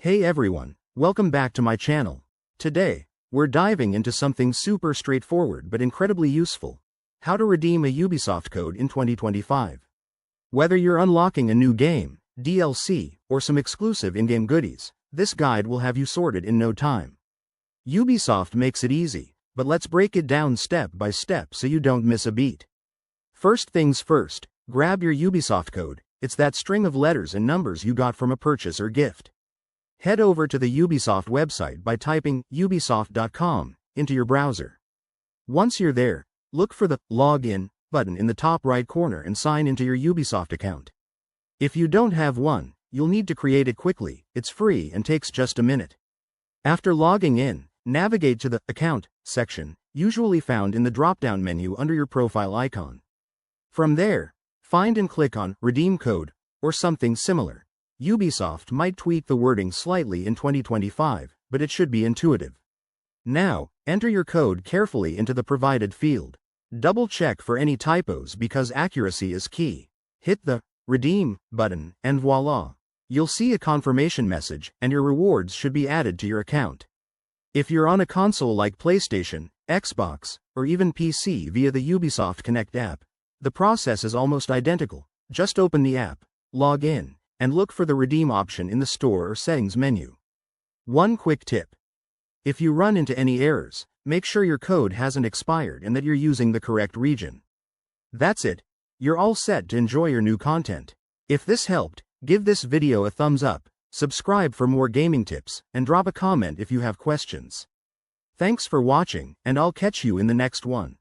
Hey everyone, welcome back to my channel. Today, we're diving into something super straightforward but incredibly useful. How to redeem a Ubisoft code in 2025. Whether you're unlocking a new game, DLC, or some exclusive in-game goodies, this guide will have you sorted in no time. Ubisoft makes it easy, but let's break it down step by step so you don't miss a beat. First things first, grab your Ubisoft code. It's that string of letters and numbers you got from a purchase or gift. Head over to the Ubisoft website by typing ubisoft.com into your browser. Once you're there, look for the Login button in the top right corner and sign into your Ubisoft account. If you don't have one, you'll need to create it quickly. It's free and takes just a minute. After logging in, navigate to the Account section, usually found in the drop-down menu under your profile icon. From there, find and click on Redeem Code, or something similar. Ubisoft might tweak the wording slightly in 2025, but it should be intuitive. Now, enter your code carefully into the provided field. Double-check for any typos because accuracy is key. Hit the Redeem button, and voila! You'll see a confirmation message, and your rewards should be added to your account. If you're on a console like PlayStation, Xbox, or even PC via the Ubisoft Connect app, the process is almost identical. Just open the app, log in, and look for the Redeem option in the Store or Settings menu. One quick tip. If you run into any errors, make sure your code hasn't expired and that you're using the correct region. That's it. You're all set to enjoy your new content. If this helped, give this video a thumbs up, subscribe for more gaming tips, and drop a comment if you have questions. Thanks for watching, and I'll catch you in the next one.